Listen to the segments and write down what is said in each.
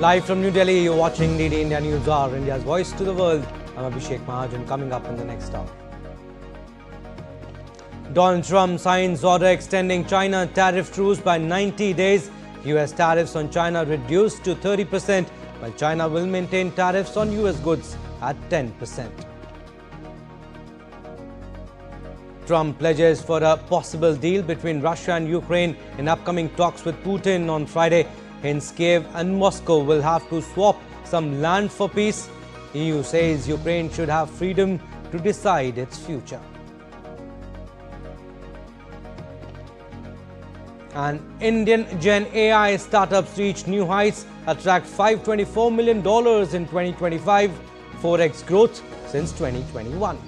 Live from New Delhi, you're watching DD India News Hour, India's voice to the world. I'm Abhishek Mahajan. Coming up in the next hour. Donald Trump signs order extending China tariff truce by 90 days. US tariffs on China reduced to 30%, while China will maintain tariffs on US goods at 10%. Trump pledges for a possible deal between Russia and Ukraine in upcoming talks with Putin on Friday. Hence, Kiev and Moscow will have to swap some land for peace. EU says Ukraine should have freedom to decide its future. And Indian GenAI startups reach new heights, attract $524 million in 2025, 4x growth since 2021.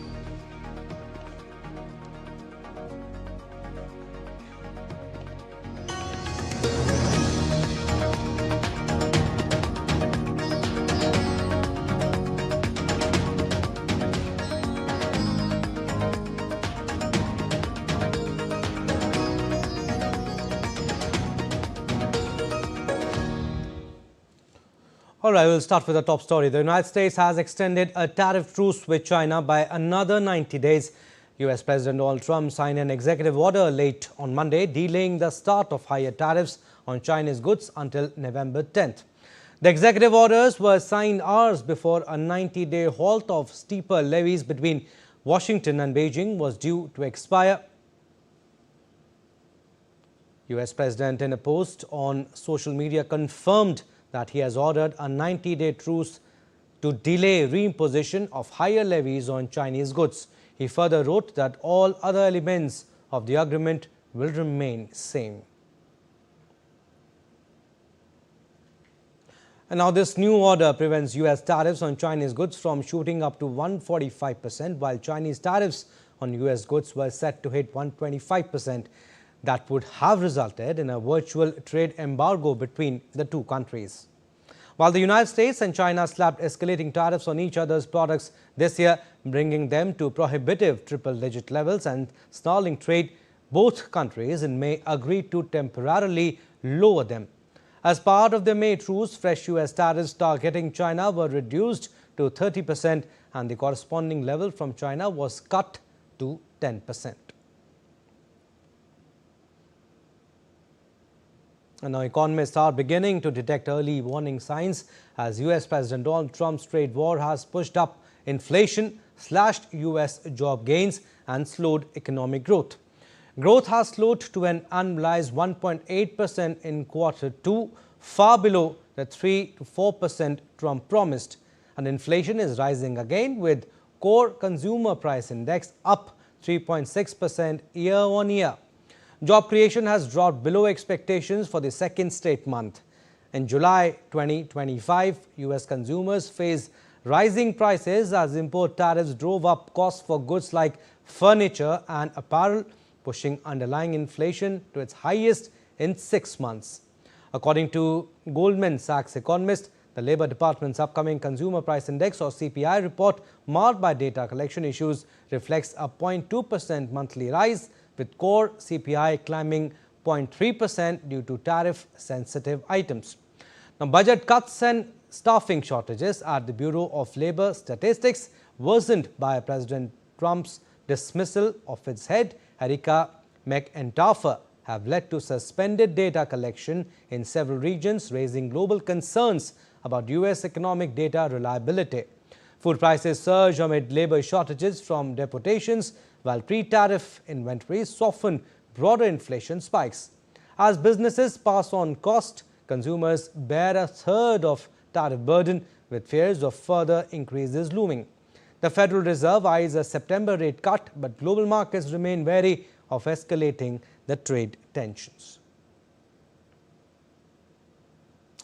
All right, we'll start with the top story. The United States has extended a tariff truce with China by another 90 days. US President Donald Trump signed an executive order late on Monday, delaying the start of higher tariffs on Chinese goods until November 10th. The executive orders were signed hours before a 90-day halt of steeper levies between Washington and Beijing was due to expire. US President, in a post on social media, confirmed that he has ordered a 90-day truce to delay reimposition of higher levies on Chinese goods. He further wrote that all other elements of the agreement will remain same. And now this new order prevents US tariffs on Chinese goods from shooting up to 145%, while Chinese tariffs on US goods were set to hit 125%. That would have resulted in a virtual trade embargo between the two countries. While the United States and China slapped escalating tariffs on each other's products this year, bringing them to prohibitive triple-digit levels and snarling trade, both countries in May agreed to temporarily lower them. As part of the May truce, fresh US tariffs targeting China were reduced to 30%, and the corresponding level from China was cut to 10%. And now economists are beginning to detect early warning signs as US President Donald Trump's trade war has pushed up inflation, slashed US job gains and slowed economic growth. Growth has slowed to an annualized 1.8% in Q2, far below the 3 to 4% Trump promised. And inflation is rising again, with core consumer price index up 3.6% year on year. Job creation has dropped below expectations for the second straight month. In July 2025, US consumers faced rising prices as import tariffs drove up costs for goods like furniture and apparel, pushing underlying inflation to its highest in 6 months. According to Goldman Sachs economist, the Labor Department's upcoming Consumer Price Index or CPI report, marred by data collection issues, reflects a 0.2% monthly rise, with core CPI climbing 0.3% due to tariff-sensitive items. Now, budget cuts and staffing shortages at the Bureau of Labor Statistics, worsened by President Trump's dismissal of its head, Erica McEntaffer, have led to suspended data collection in several regions, raising global concerns about US economic data reliability. Food prices surge amid labor shortages from deportations, while pre-tariff inventories soften broader inflation spikes. As businesses pass on cost, consumers bear a third of tariff burden, with fears of further increases looming. The Federal Reserve eyes a September rate cut, but global markets remain wary of escalating the trade tensions.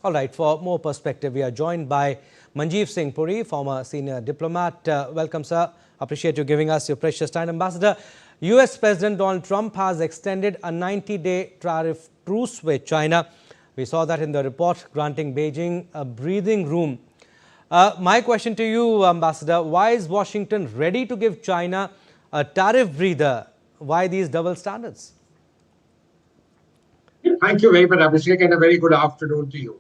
All right, for more perspective, we are joined by Manjeev Singh Puri, former senior diplomat. Welcome, sir. Appreciate you giving us your precious time. Ambassador, US President Donald Trump has extended a 90-day tariff truce with China. We saw that in the report, granting Beijing a breathing room. My question to you, Ambassador, why is Washington ready to give China a tariff breather? Why these double standards? Thank you very much, Abhishek, and a very good afternoon to you.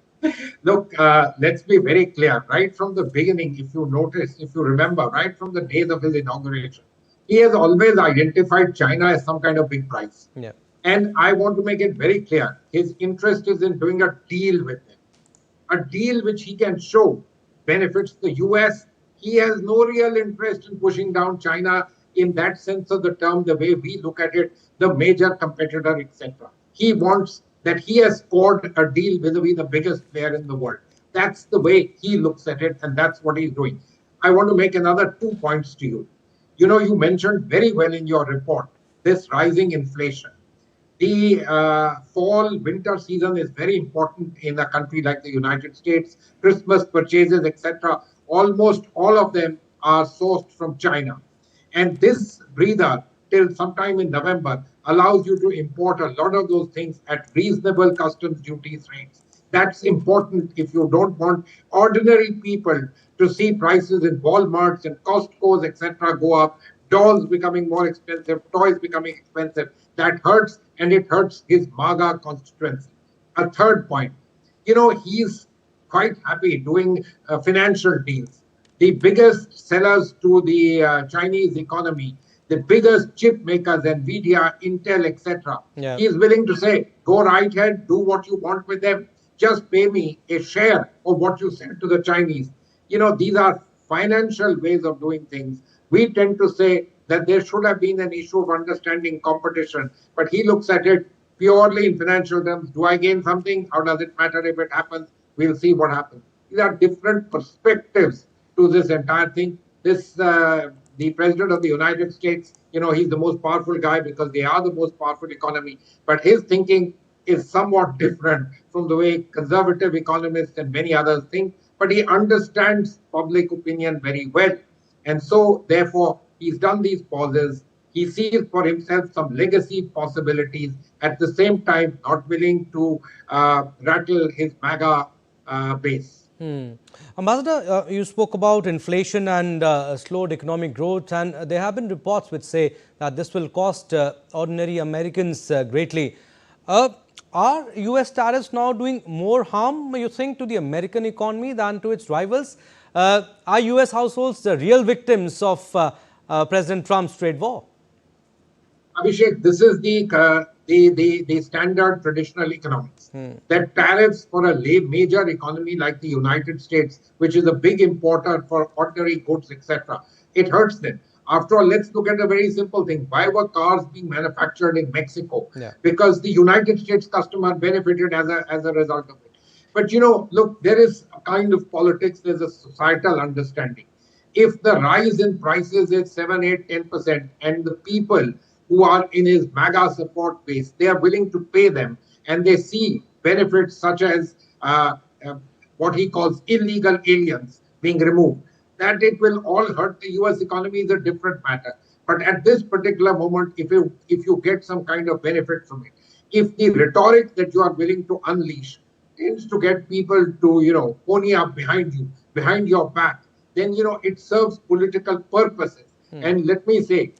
Look, let's be very clear. Right from the beginning, if you notice, if you remember, right from the days of his inauguration, he has always identified China as some kind of big price. Yeah. And I want to make it very clear his interest is in doing a deal with them, a deal which he can show benefits the US. He has no real interest in pushing down China in that sense of the term, the way we look at it, the major competitor, etc. He wants that he has scored a deal vis-a-vis the biggest player in the world. That's the way he looks at it, and that's what he's doing. I want to make another 2 points to you. You know, you mentioned very well in your report this rising inflation. The fall winter season is very important in a country like the United States. Christmas purchases, etc. Almost all of them are sourced from China. And this breather till sometime in November allows you to import a lot of those things at reasonable customs duties rates. That's important if you don't want ordinary people to see prices in Walmarts and Costco's, etc., go up, dolls becoming more expensive, toys becoming expensive. That hurts, and it hurts his MAGA constituency. A third point, you know, he's quite happy doing financial deals. The biggest sellers to the Chinese economy, the biggest chip makers, Nvidia, Intel, etc. Yeah. He is willing to say, go right ahead, do what you want with them. Just pay me a share of what you sell to the Chinese. You know, these are financial ways of doing things. We tend to say that there should have been an issue of understanding competition, but he looks at it purely in financial terms. Do I gain something? How does it matter if it happens? We'll see what happens. These are different perspectives to this entire thing. The president of the United States, you know, he's the most powerful guy because they are the most powerful economy. But his thinking is somewhat different from the way conservative economists and many others think. But he understands public opinion very well. And so, therefore, he's done these pauses. He sees for himself some legacy possibilities, at the same time, not willing to rattle his MAGA base. Ambassador, you spoke about inflation and slowed economic growth, and there have been reports which say that this will cost ordinary Americans greatly. Are US tariffs now doing more harm, you think, to the American economy than to its rivals? Are US households the real victims of President Trump's trade war? Abhishek, this is the standard traditional economics. That tariffs for a major economy like the United States, which is a big importer for ordinary goods, etc., it hurts them. After all, let's look at a very simple thing. Why were cars being manufactured in Mexico? Yeah. Because the United States customer benefited as a result of it. But, you know, look, there is a kind of politics, there's a societal understanding. If the rise in prices is 7, 8, 10%, and the people who are in his MAGA support base, they are willing to pay them, and they see benefits such as what he calls illegal aliens being removed, that it will all hurt the US economy is a different matter. But at this particular moment, if you get some kind of benefit from it, if the rhetoric that you are willing to unleash tends to get people to, you know, pony up behind you, behind your back, then, you know, it serves political purposes. And let me say,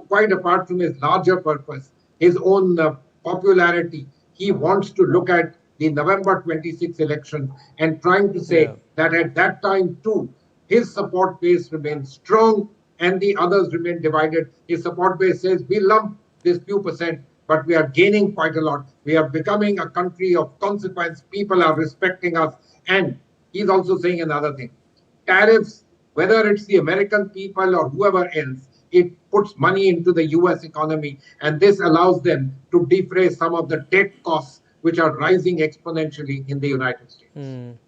quite apart from his larger purpose, his own popularity, he wants to look at the November 26 election and trying to say that at that time too, his support base remains strong and the others remain divided. His support base says we lump this few percent, but we are gaining quite a lot. We are becoming a country of consequence. People are respecting us. And he's also saying another thing. Tariffs, whether it's the American people or whoever else, it puts money into the US economy, and this allows them to defray some of the debt costs which are rising exponentially in the United States.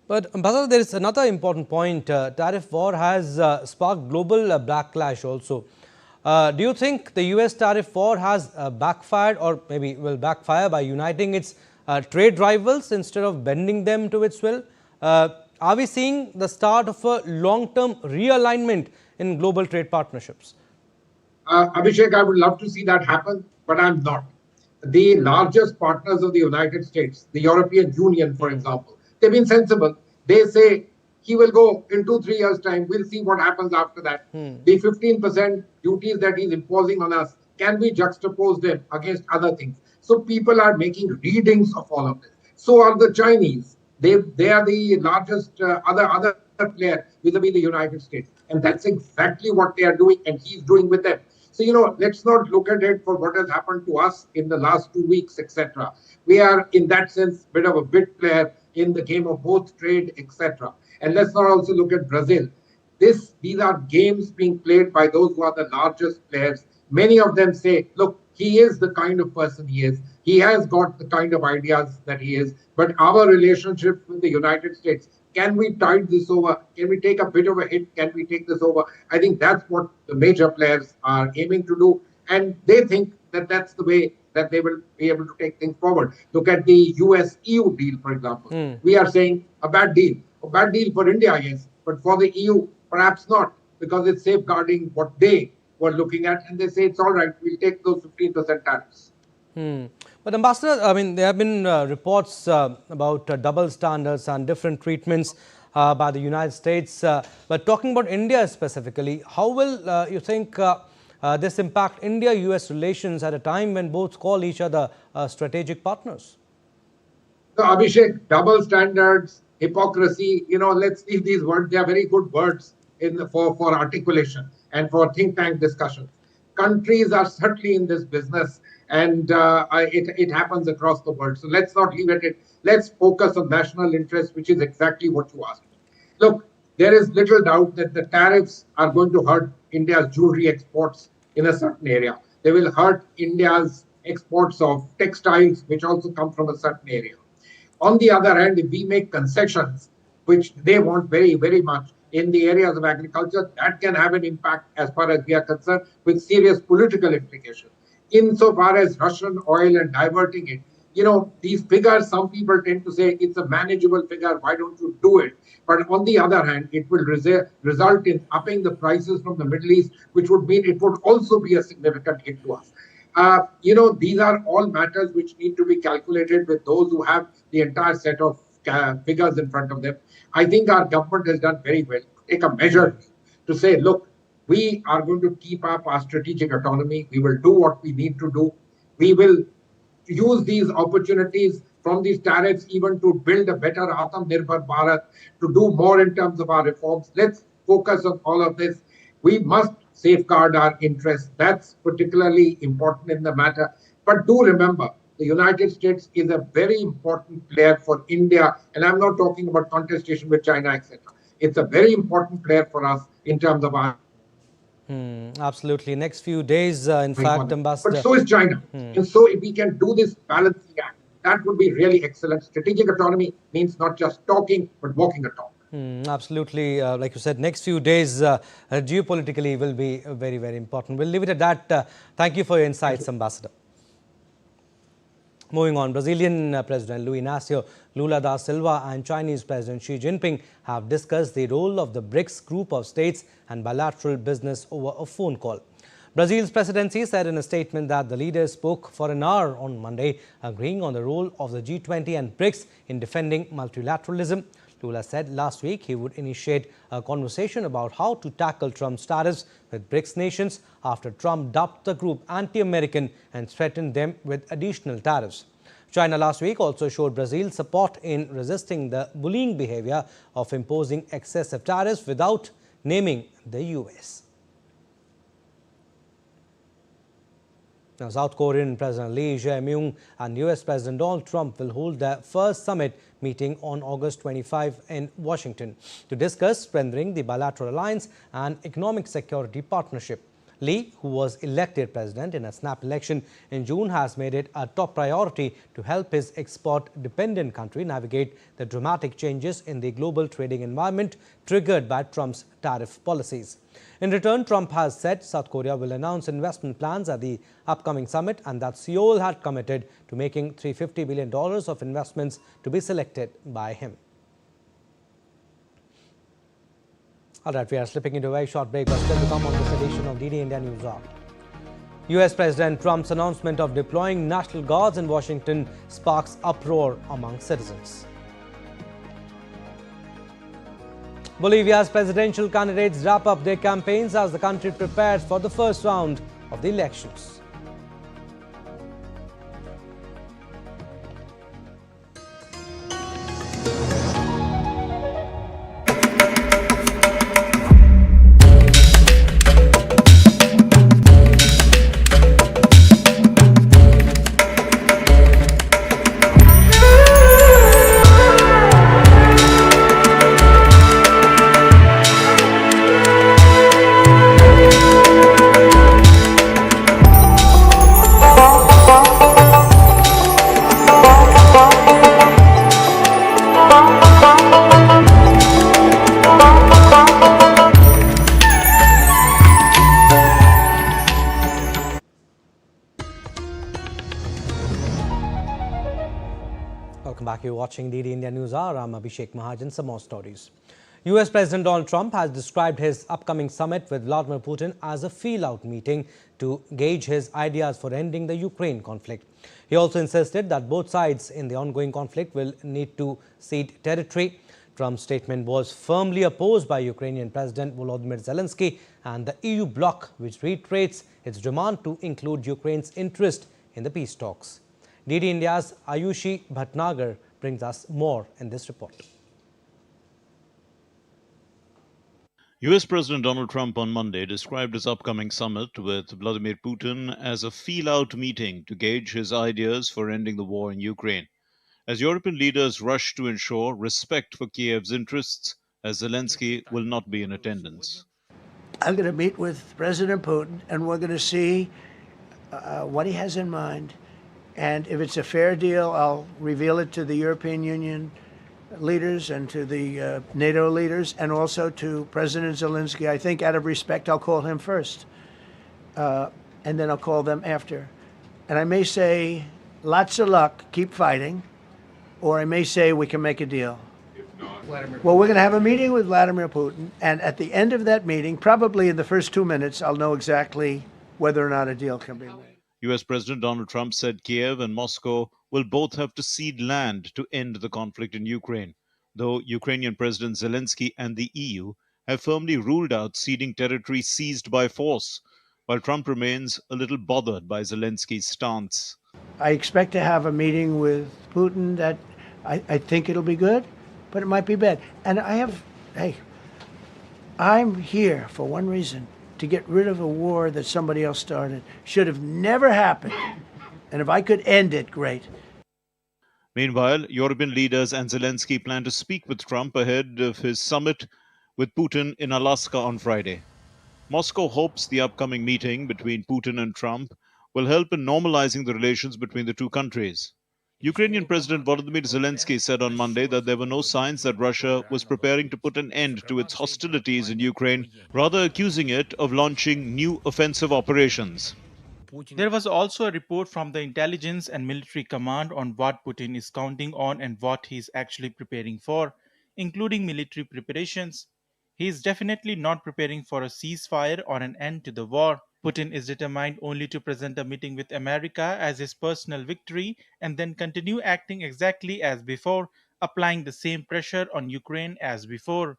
But, Ambassador, there is another important point. Tariff war has sparked global backlash also. Do you think the US tariff war has backfired, or maybe will backfire by uniting its trade rivals instead of bending them to its will? Are we seeing the start of a long-term realignment in global trade partnerships? Abhishek, I would love to see that happen, but I'm not. The largest partners of the United States, the European Union, for example, they've been sensible. They say he will go in 2-3 years' time. We'll see what happens after that. The 15% duties that he's imposing on us, can we juxtapose them against other things? So people are making readings of all of this. So are the Chinese. They are the largest other player vis-a-vis the United States, and that's exactly what they are doing, and he's doing with them. So let's not look at it for what has happened to us in the last 2 weeks, etc. We are in that sense bit of a bit player in the game of both trade, etc. And let's not also look at Brazil. These are games being played by those who are the largest players. Many of them say, look, he is the kind of person he is. He has got the kind of ideas that he is. But our relationship with the United States, can we tide this over? Can we take a bit of a hit? Can we take this over? I think that's what the major players are aiming to do. And they think that that's the way that they will be able to take things forward. Look at the US-EU deal, for example. We are saying a bad deal. A bad deal for India, yes. But for the EU, perhaps not, because it's safeguarding what they were looking at. And they say, it's all right, we'll take those 15% tariffs. But Ambassador, I mean, there have been reports about double standards and different treatments by the United States. But talking about India specifically, how will you think this impact India-US relations at a time when both call each other strategic partners? So, Abhishek, double standards, hypocrisy, let's leave these words. They are very good words for articulation and for think tank discussions. Countries are certainly in this business, and it happens across the world. So let's not leave it. Let's focus on national interest, which is exactly what you asked me. Look, there is little doubt that the tariffs are going to hurt India's jewelry exports in a certain area. They will hurt India's exports of textiles, which also come from a certain area. On the other hand, if we make concessions, which they want very, very much in the areas of agriculture, that can have an impact as far as we are concerned with serious political implications. Insofar as Russian oil and diverting it, these figures, some people tend to say it's a manageable figure, why don't you do it? But on the other hand, it will result in upping the prices from the Middle East, which would mean it would also be a significant hit to us. These are all matters which need to be calculated with those who have the entire set of figures in front of them. I think our government has done very well to take a measure to say, look, we are going to keep up our strategic autonomy. We will do what we need to do. We will use these opportunities from these tariffs even to build a better Atmanirbhar Bharat, to do more in terms of our reforms. Let's focus on all of this. We must safeguard our interests. That's particularly important in the matter. But do remember, the United States is a very important player for India. And I'm not talking about contestation with China, etc. It's a very important player for us in terms of our... Absolutely. Next few days, in fact, Ambassador. But so is China. And so if we can do this balancing act, that would be really excellent. Strategic autonomy means not just talking, but walking the talk. Absolutely. Like you said, next few days geopolitically will be very, very important. We'll leave it at that. Thank you for your insights, Ambassador. Moving on, Brazilian President Luiz Inácio Lula da Silva and Chinese President Xi Jinping have discussed the role of the BRICS group of states and bilateral business over a phone call. Brazil's presidency said in a statement that the leaders spoke for an hour on Monday, agreeing on the role of the G20 and BRICS in defending multilateralism. Lula said last week he would initiate a conversation about how to tackle Trump's tariffs with BRICS nations after Trump dubbed the group anti-American and threatened them with additional tariffs. China last week also showed Brazil's support in resisting the bullying behavior of imposing excessive tariffs without naming the US. Now, South Korean President Lee Jae-myung and US President Donald Trump will hold their first summit meeting on August 25 in Washington to discuss strengthening the bilateral alliance and economic security partnership. Lee, who was elected president in a snap election in June, has made it a top priority to help his export-dependent country navigate the dramatic changes in the global trading environment triggered by Trump's tariff policies. In return, Trump has said South Korea will announce investment plans at the upcoming summit and that Seoul had committed to making $350 billion of investments to be selected by him. All right, we are slipping into a very short break, but still to come on this edition of DD India News Hour. US President Trump's announcement of deploying National Guards in Washington sparks uproar among citizens. Bolivia's presidential candidates wrap up their campaigns as the country prepares for the first round of the elections. Welcome back. You're watching DD India News Hour. I'm Abhishek Mahajan. Some more stories. US President Donald Trump has described his upcoming summit with Vladimir Putin as a feel-out meeting to gauge his ideas for ending the Ukraine conflict. He also insisted that both sides in the ongoing conflict will need to cede territory. Trump's statement was firmly opposed by Ukrainian President Volodymyr Zelensky and the EU bloc, which reiterates its demand to include Ukraine's interest in the peace talks. DD India's Ayushi Bhatnagar brings us more in this report. US President Donald Trump on Monday described his upcoming summit with Vladimir Putin as a feel-out meeting to gauge his ideas for ending the war in Ukraine, as European leaders rush to ensure respect for Kiev's interests, as Zelensky will not be in attendance. I'm going to meet with President Putin, and we're going to see what he has in mind. And if it's a fair deal, I'll reveal it to the European Union leaders and to the NATO leaders and also to President Zelensky. I think out of respect, I'll call him first, and then I'll call them after. And I may say, lots of luck, keep fighting, or I may say we can make a deal. Well, we're going to have a meeting with Vladimir Putin, and at the end of that meeting, probably in the first 2 minutes, I'll know exactly whether or not a deal can be made. US President Donald Trump said Kiev and Moscow will both have to cede land to end the conflict in Ukraine, though Ukrainian President Zelensky and the EU have firmly ruled out ceding territory seized by force, while Trump remains a little bothered by Zelensky's stance. I expect to have a meeting with Putin that I think it'll be good, but it might be bad. And I'm here for one reason, to get rid of a war that somebody else started. Should have never happened. And if I could end it, great. Meanwhile, European leaders and Zelensky plan to speak with Trump ahead of his summit with Putin in Alaska on Friday. Moscow hopes the upcoming meeting between Putin and Trump will help in normalizing the relations between the two countries. Ukrainian President Volodymyr Zelensky said on Monday that there were no signs that Russia was preparing to put an end to its hostilities in Ukraine, rather accusing it of launching new offensive operations. There was also a report from the intelligence and military command on what Putin is counting on and what he is actually preparing for, including military preparations. He is definitely not preparing for a ceasefire or an end to the war. Putin is determined only to present a meeting with America as his personal victory and then continue acting exactly as before, applying the same pressure on Ukraine as before.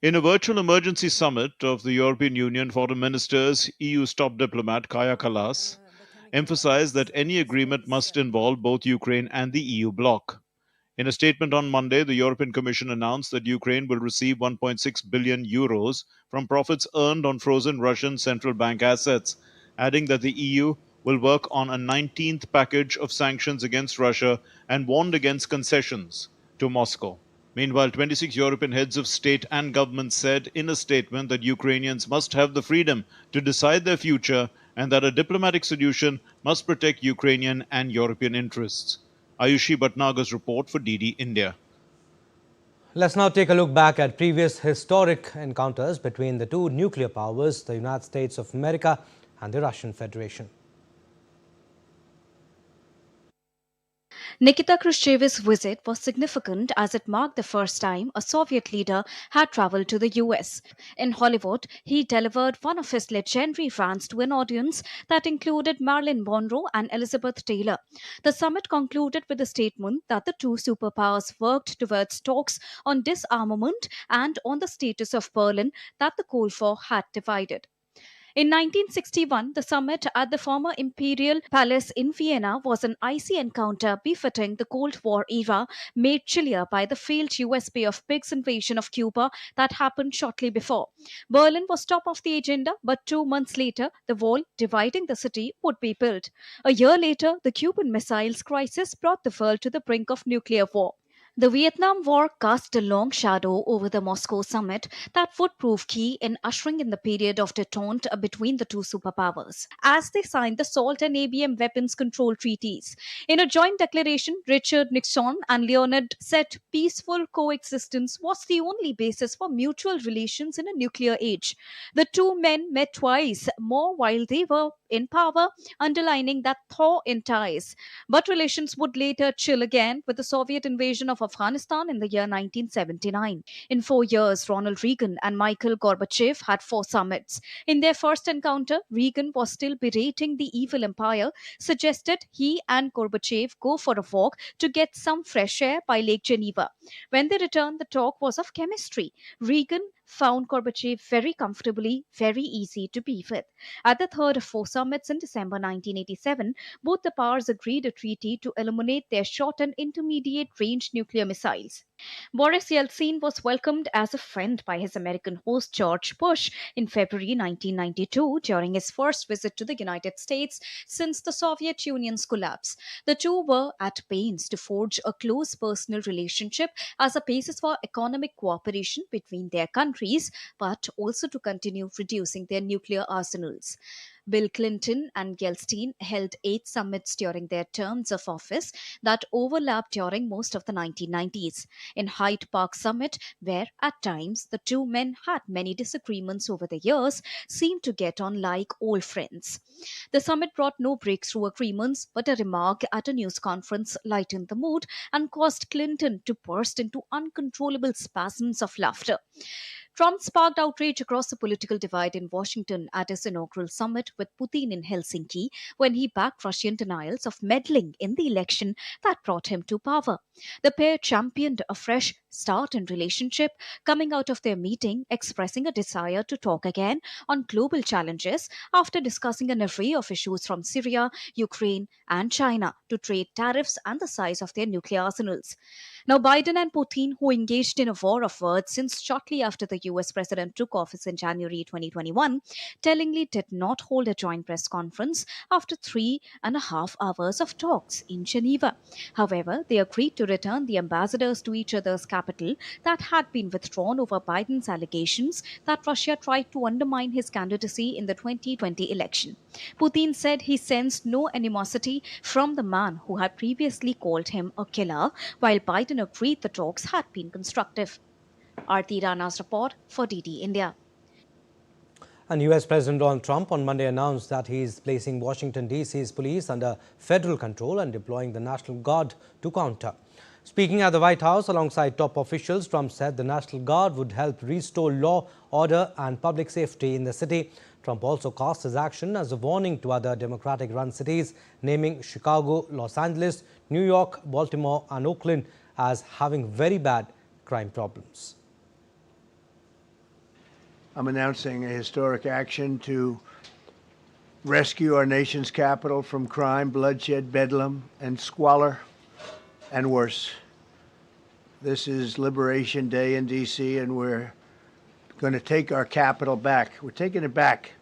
In a virtual emergency summit of the European Union foreign ministers, EU's top diplomat Kaja Kallas emphasized that any agreement must involve both Ukraine and the EU bloc. In a statement on Monday, the European Commission announced that Ukraine will receive 1.6 billion euros from profits earned on frozen Russian central bank assets, adding that the EU will work on a 19th package of sanctions against Russia and warned against concessions to Moscow. Meanwhile, 26 European heads of state and government said in a statement that Ukrainians must have the freedom to decide their future and that a diplomatic solution must protect Ukrainian and European interests. Ayushi Bhatnagar's report for DD India. Let's now take a look back at previous historic encounters between the two nuclear powers, the United States of America and the Russian Federation. Nikita Khrushchev's visit was significant as it marked the first time a Soviet leader had traveled to the US. In Hollywood, he delivered one of his legendary rants to an audience that included Marilyn Monroe and Elizabeth Taylor. The summit concluded with a statement that the two superpowers worked towards talks on disarmament and on the status of Berlin that the Cold War had divided. In 1961, the summit at the former Imperial Palace in Vienna was an icy encounter befitting the Cold War era, made chillier by the failed US Bay of Pigs invasion of Cuba that happened shortly before. Berlin was top of the agenda, but 2 months later, the wall dividing the city would be built. A year later, the Cuban Missiles Crisis brought the world to the brink of nuclear war. The Vietnam War cast a long shadow over the Moscow summit that would prove key in ushering in the period of détente between the two superpowers, as they signed the SALT and ABM weapons control treaties. In a joint declaration, Richard Nixon and Leonid said peaceful coexistence was the only basis for mutual relations in a nuclear age. The two men met twice more while they were in power, underlining that thaw in ties. But relations would later chill again with the Soviet invasion of Afghanistan in the year 1979. In 4 years, Ronald Reagan and Mikhail Gorbachev had four summits. In their first encounter, Reagan was still berating the evil empire, suggested he and Gorbachev go for a walk to get some fresh air by Lake Geneva. When they returned, the talk was of chemistry. Reagan found Gorbachev very comfortably, very easy to be with. At the third of four summits in December 1987, both the powers agreed a treaty to eliminate their short and intermediate range nuclear missiles. Boris Yeltsin was welcomed as a friend by his American host George Bush in February 1992 during his first visit to the United States since the Soviet Union's collapse. The two were at pains to forge a close personal relationship as a basis for economic cooperation between their countries, but also to continue reducing their nuclear arsenals. Bill Clinton and Yeltsin held 8 summits during their terms of office that overlapped during most of the 1990s. In Hyde Park Summit, where at times the two men had many disagreements over the years, seemed to get on like old friends. The summit brought no breakthrough agreements, but a remark at a news conference lightened the mood and caused Clinton to burst into uncontrollable spasms of laughter. Trump sparked outrage across the political divide in Washington at his inaugural summit with Putin in Helsinki when he backed Russian denials of meddling in the election that brought him to power. The pair championed a fresh start in relationship, coming out of their meeting expressing a desire to talk again on global challenges after discussing an array of issues from Syria, Ukraine, and China to trade tariffs and the size of their nuclear arsenals. Now, Biden and Putin, who engaged in a war of words since shortly after the US president took office in January 2021, tellingly did not hold a joint press conference after 3.5 hours of talks in Geneva. However, they agreed to return the ambassadors to each other's capital that had been withdrawn over Biden's allegations that Russia tried to undermine his candidacy in the 2020 election. Putin said he sensed no animosity from the man who had previously called him a killer, while Biden agreed the talks had been constructive. Aarti Rana's report for DD India. And US President Donald Trump on Monday announced that he is placing Washington, D.C.'s police under federal control and deploying the National Guard to counter. Speaking at the White House alongside top officials, Trump said the National Guard would help restore law, order and public safety in the city. Trump also cast his action as a warning to other Democratic-run cities, naming Chicago, Los Angeles, New York, Baltimore and Oakland as having very bad crime problems. I'm announcing a historic action to rescue our nation's capital from crime, bloodshed, bedlam, and squalor, and worse. This is Liberation Day in D.C., and we're going to take our capital back. We're taking it back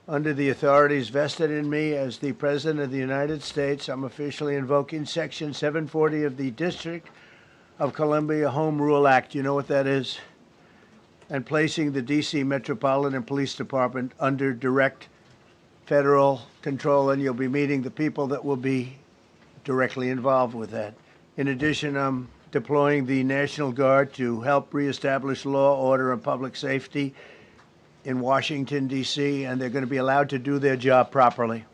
under the authorities vested in me as the President of the United States. I'm officially invoking Section 740 of the District of Columbia Home Rule Act. You know what that is? And placing the D.C. Metropolitan Police Department under direct federal control, and you'll be meeting the people that will be directly involved with that. In addition, I'm deploying the National Guard to help reestablish law, order, and public safety in Washington, D.C., and they're going to be allowed to do their job properly.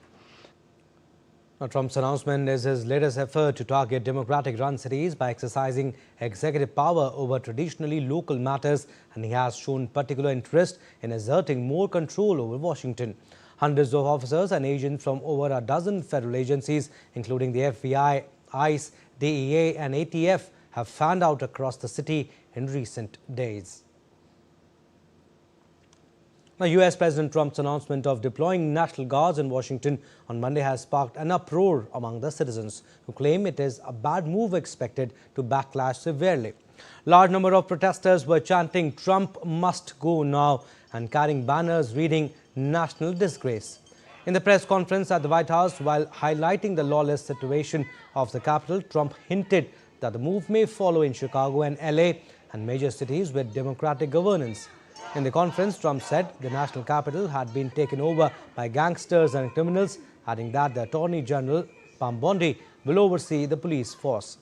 Now, Trump's announcement is his latest effort to target Democratic-run cities by exercising executive power over traditionally local matters, and he has shown particular interest in exerting more control over Washington. Hundreds of officers and agents from over a dozen federal agencies, including the FBI, ICE, DEA and ATF, have fanned out across the city in recent days. Now, US President Trump's announcement of deploying National Guards in Washington on Monday has sparked an uproar among the citizens who claim it is a bad move expected to backlash severely. Large number of protesters were chanting "Trump must go now" and carrying banners reading "National Disgrace." In the press conference at the White House, while highlighting the lawless situation of the Capitol, Trump hinted that the move may follow in Chicago and LA and major cities with democratic governance. In the conference, Trump said the national capital had been taken over by gangsters and criminals, adding that the Attorney General, Pam Bondi, will oversee the police force.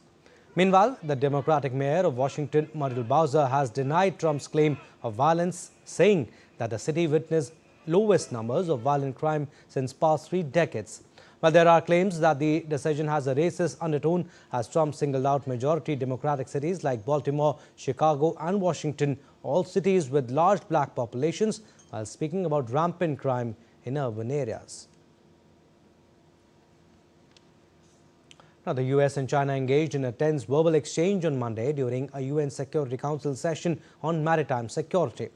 Meanwhile, the Democratic mayor of Washington, Muriel Bowser, has denied Trump's claim of violence, saying that the city witnessed lowest numbers of violent crime since past 3 decades. While there are claims that the decision has a racist undertone, as Trump singled out majority Democratic cities like Baltimore, Chicago and Washington, all cities with large black populations, while speaking about rampant crime in urban areas. Now, the US and China engaged in a tense verbal exchange on Monday during a UN Security Council session on maritime security.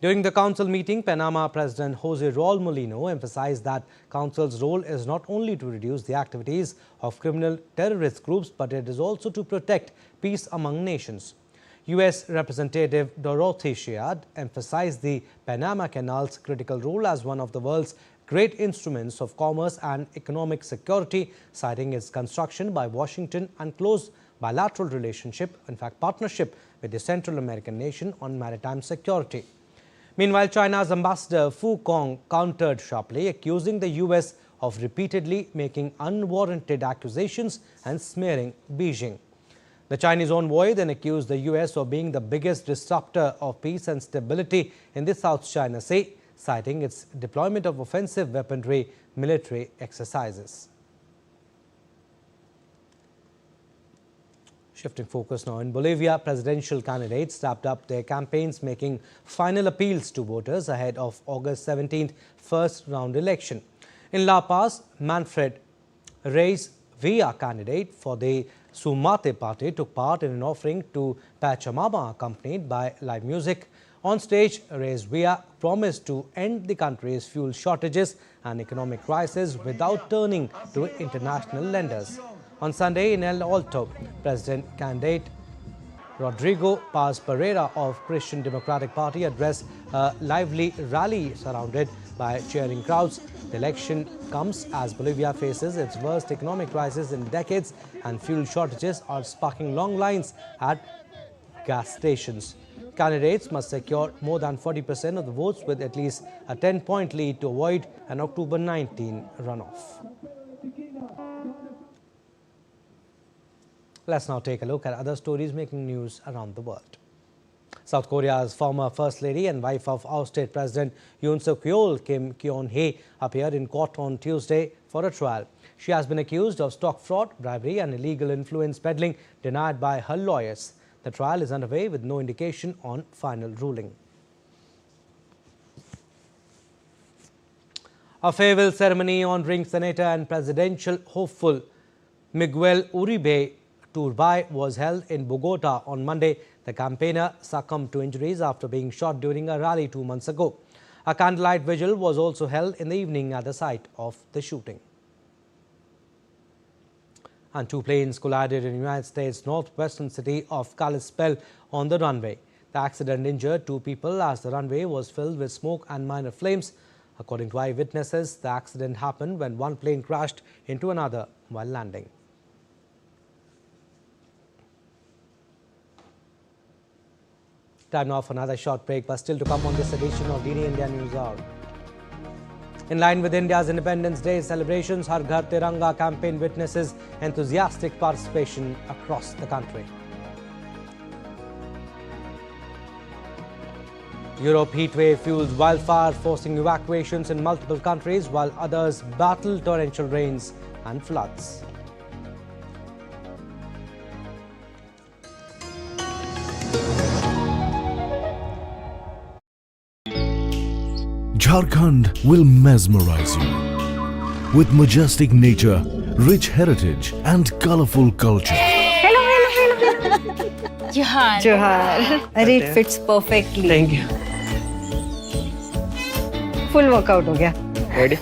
During the Council meeting, Panama President Jose Raul Molino emphasized that Council's role is not only to reduce the activities of criminal terrorist groups, but it is also to protect peace among nations. US Representative Dorothy Sheard emphasized the Panama Canal's critical role as one of the world's great instruments of commerce and economic security, citing its construction by Washington and close bilateral relationship, in fact partnership, with the Central American nation on maritime security. Meanwhile, China's ambassador Fu Kong countered sharply, accusing the US of repeatedly making unwarranted accusations and smearing Beijing. The Chinese envoy then accused the US of being the biggest disruptor of peace and stability in the South China Sea, citing its deployment of offensive weaponry military exercises. Shifting focus now, in Bolivia, presidential candidates wrapped up their campaigns, making final appeals to voters ahead of August 17th first-round election. In La Paz, Manfred Reyes Villa, candidate for the Sumate party, took part in an offering to Pachamama accompanied by live music. On stage, Reyes Villa promised to end the country's fuel shortages and economic crisis without turning to international lenders. On Sunday in El Alto, President candidate Rodrigo Paz Pereira of Christian Democratic Party addressed a lively rally surrounded by cheering crowds. The election comes as Bolivia faces its worst economic crisis in decades, and fuel shortages are sparking long lines at gas stations. Candidates must secure more than 40% of the votes with at least a 10-point lead to avoid an October 19 runoff. Let's now take a look at other stories making news around the world. South Korea's former First Lady and wife of ousted President Yoon Suk-yeol, Kim Kyon-hee, appeared in court on Tuesday for a trial. She has been accused of stock fraud, bribery and illegal influence peddling, denied by her lawyers. The trial is underway with no indication on final ruling. A farewell ceremony honoring Senator and presidential hopeful Miguel Uribe Turbay was held in Bogota on Monday. The campaigner succumbed to injuries after being shot during a rally 2 months ago. A candlelight vigil was also held in the evening at the site of the shooting. And 2 planes collided in the United States' northwestern city of Kalispell on the runway. The accident injured 2 people as the runway was filled with smoke and minor flames. According to eyewitnesses, the accident happened when one plane crashed into another while landing. Time now for another short break, but still to come on this edition of DD India News Hour. In line with India's Independence Day celebrations, Har Ghar Tiranga campaign witnesses enthusiastic participation across the country. Europe heatwave fuels wildfire, forcing evacuations in multiple countries, while others battle torrential rains and floods. Jharkhand will mesmerize you with majestic nature, rich heritage and colorful culture. Hello. Johar. Johar. It fits perfectly. Thank you. Full workout हो गया. Ready?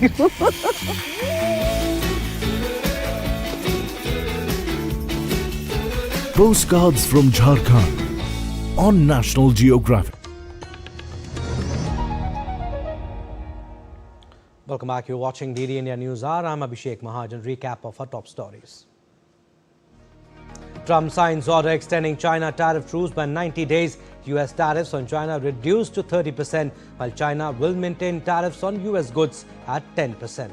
Postcards from Jharkhand on National Geographic. Welcome back. You're watching DD India News Hour. I'm Abhishek Mahajan. Recap of our top stories. Trump signs order extending China tariff truce by 90 days. US tariffs on China reduced to 30%, while China will maintain tariffs on US goods at 10%.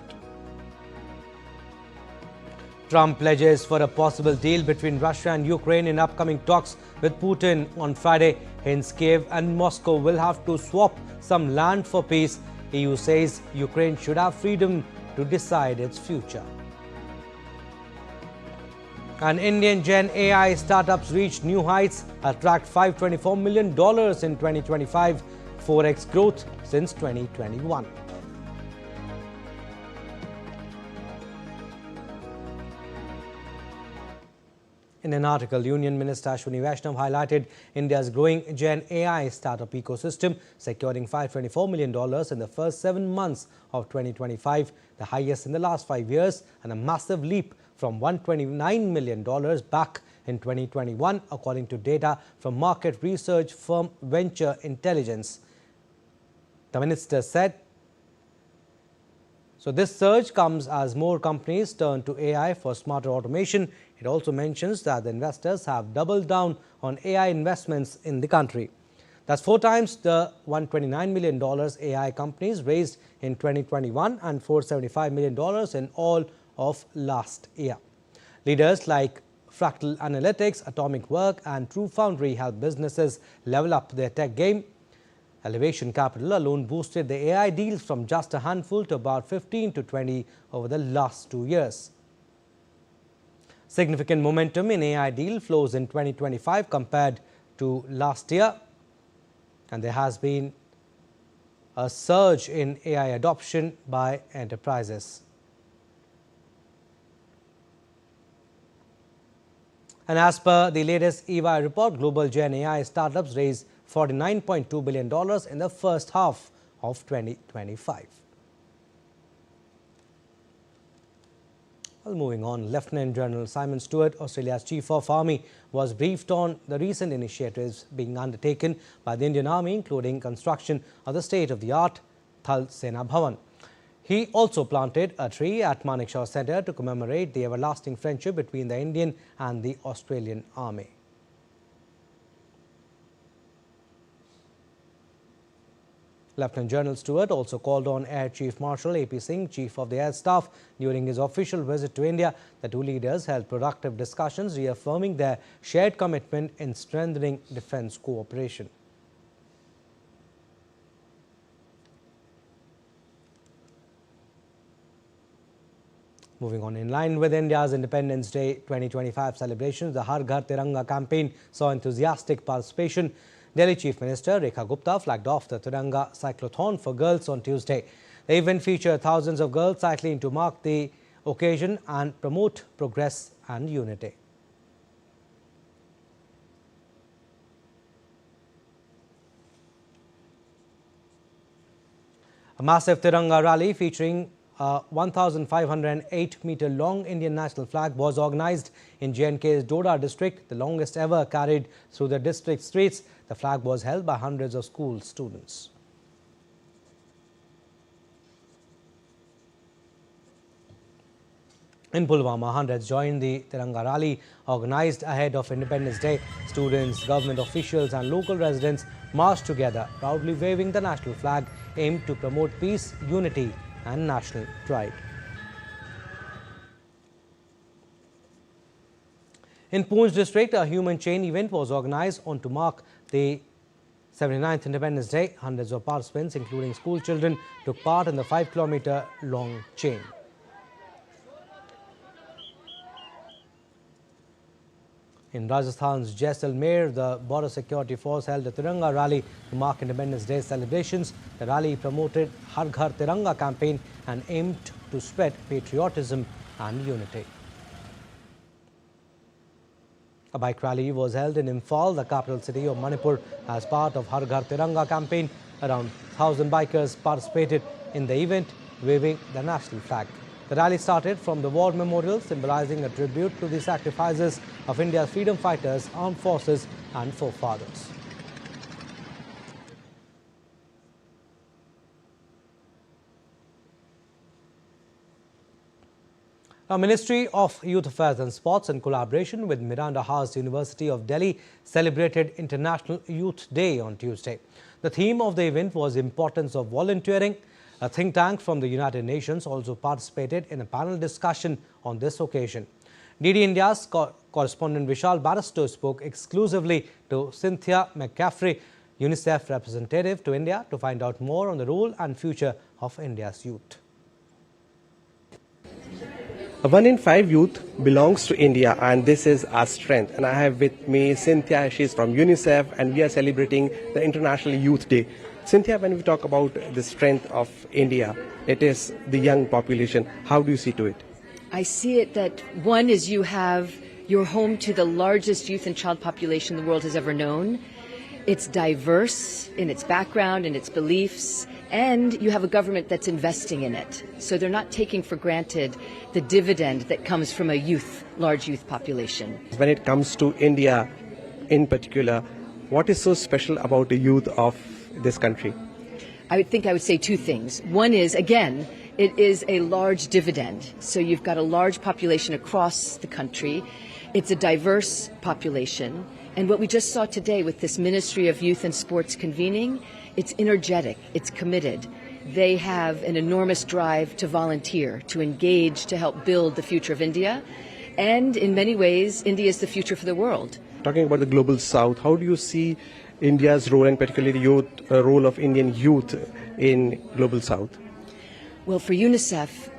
Trump pledges for a possible deal between Russia and Ukraine in upcoming talks with Putin on Friday. Hence, Kiev and Moscow will have to swap some land for peace. EU says Ukraine should have freedom to decide its future. And Indian GenAI startups reached new heights, attract $524 million in 2025, 4x growth since 2021. In an article, Union Minister Ashwini Vaishnav highlighted India's growing GenAI startup ecosystem, securing $524 million in the first 7 months of 2025, the highest in the last 5 years, and a massive leap from $129 million back in 2021, according to data from market research firm Venture Intelligence. The minister said, so this surge comes as more companies turn to AI for smarter automation. It also mentions that the investors have doubled down on AI investments in the country. That's 4 times the $129 million AI companies raised in 2021 and $475 million in all of last year. Leaders like Fractal Analytics, Atomic Work and True Foundry help businesses level up their tech game. Elevation Capital alone boosted the AI deals from just a handful to about 15 to 20 over the last 2 years. Significant momentum in AI deal flows in 2025 compared to last year, and there has been a surge in AI adoption by enterprises. And as per the latest EY report, global GenAI startups raised $49.2 billion in the first half of 2025. Well, moving on, Lieutenant General Simon Stewart, Australia's Chief of Army, was briefed on the recent initiatives being undertaken by the Indian Army, including construction of the state-of-the-art Thal Sena Bhavan. He also planted a tree at Manekshaw Centre to commemorate the everlasting friendship between the Indian and the Australian Army. Lieutenant General Stewart also called on Air Chief Marshal A.P. Singh, Chief of the Air Staff, during his official visit to India. The two leaders held productive discussions, reaffirming their shared commitment in strengthening defence cooperation. Moving on, in line with India's Independence Day 2025 celebrations, the Har Ghar Tiranga campaign saw enthusiastic participation. Delhi Chief Minister Rekha Gupta flagged off the Tiranga Cyclothon for girls on Tuesday. The event featured thousands of girls cycling to mark the occasion and promote progress and unity. A massive Tiranga rally featuring a 1,508-meter-long Indian national flag was organized in J&K's Doordarshan district, the longest ever carried through the district streets. The flag was held by hundreds of school students. In Pulwama, hundreds joined the Tiranga rally organized ahead of Independence Day. Students, government officials and local residents marched together, proudly waving the national flag, aimed to promote peace, unity and national pride. In Poonch district, a human chain event was organized to mark the 79th Independence Day. Hundreds of participants, including school children, took part in the 5-kilometer-long chain. In Rajasthan's Jaisalmer, the Border Security Force held a Tiranga rally to mark Independence Day celebrations. The rally promoted Har Ghar Tiranga campaign and aimed to spread patriotism and unity. A bike rally was held in Imphal, the capital city of Manipur, as part of Har Ghar Tiranga campaign. Around 1,000 bikers participated in the event, waving the national flag. The rally started from the War Memorial, symbolizing a tribute to the sacrifices of India's freedom fighters, armed forces and forefathers. Now, Ministry of Youth Affairs and Sports, in collaboration with Miranda House University of Delhi, celebrated International Youth Day on Tuesday. The theme of the event was Importance of Volunteering. A think tank from the United Nations also participated in a panel discussion on this occasion. DD India's correspondent Vishal Barrister spoke exclusively to Cynthia McCaffrey, UNICEF representative to India, to find out more on the role and future of India's youth. 1 in 5 youth belongs to India, and this is our strength. And I have with me Cynthia. She's from UNICEF, and we are celebrating the International Youth Day. Cynthia, when we talk about the strength of India, it is the young population. How do you see to it? I see it that one is you're home to the largest youth and child population the world has ever known. It's diverse in its background and its beliefs, and you have a government that's investing in it. So they're not taking for granted the dividend that comes from a large youth population. When it comes to India in particular, what is so special about the youth of this country? I would say two things. One is, again, it is a large dividend. So you've got a large population across the country. It's a diverse population. And what we just saw today with this Ministry of Youth and Sports convening, it's energetic, it's committed. They have an enormous drive to volunteer, to engage, to help build the future of India. And in many ways, India is the future for the world. Talking about the global south, how do you see India's role, and particularly the role of Indian youth in global south? Well, for UNICEF,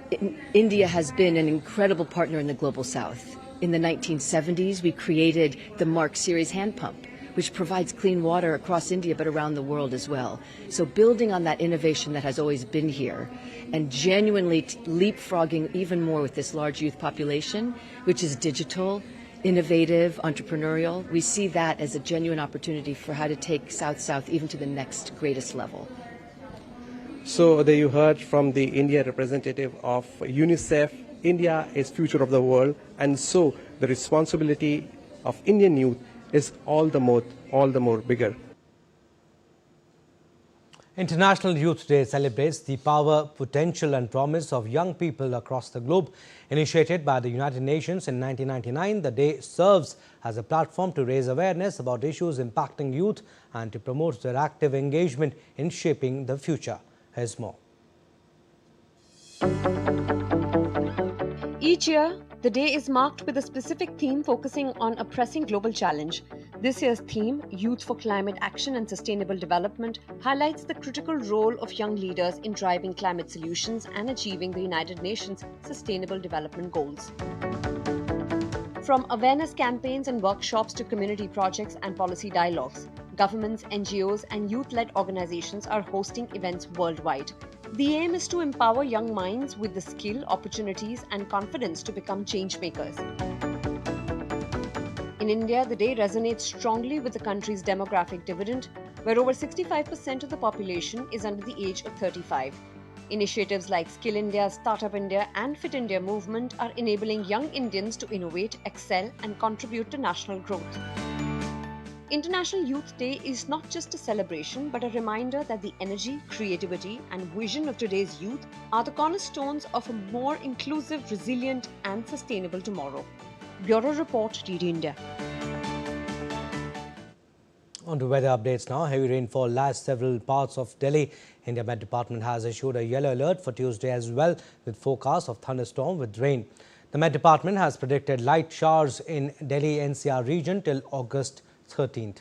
India has been an incredible partner in the global south. In the 1970s, we created the Mark Series hand pump, which provides clean water across India but around the world as well. So building on that innovation that has always been here and genuinely leapfrogging even more with this large youth population, which is digital, innovative, entrepreneurial, we see that as a genuine opportunity for how to take South-South even to the next greatest level. So there you heard from the India representative of UNICEF. India is future of the world, and so the responsibility of Indian youth is all the more bigger. International Youth Day celebrates the power, potential and promise of young people across the globe. Initiated by the United Nations in 1999, the day serves as a platform to raise awareness about issues impacting youth and to promote their active engagement in shaping the future. Here's more. Each year, the day is marked with a specific theme focusing on a pressing global challenge. This year's theme, Youth for Climate Action and Sustainable Development, highlights the critical role of young leaders in driving climate solutions and achieving the United Nations Sustainable Development Goals. From awareness campaigns and workshops to community projects and policy dialogues, governments, NGOs, and youth-led organizations are hosting events worldwide. The aim is to empower young minds with the skill, opportunities, and confidence to become change makers. In India, the day resonates strongly with the country's demographic dividend, where over 65% of the population is under the age of 35. Initiatives like Skill India, Startup India, and Fit India movement are enabling young Indians to innovate, excel, and contribute to national growth. International Youth Day is not just a celebration, but a reminder that the energy, creativity, and vision of today's youth are the cornerstones of a more inclusive, resilient, and sustainable tomorrow. Bureau Report, DD India. On to weather updates now. Heavy rainfall lashed several parts of Delhi. India Met Department has issued a yellow alert for Tuesday as well, with forecast of thunderstorm with rain. The Met Department has predicted light showers in Delhi NCR region till August 13th.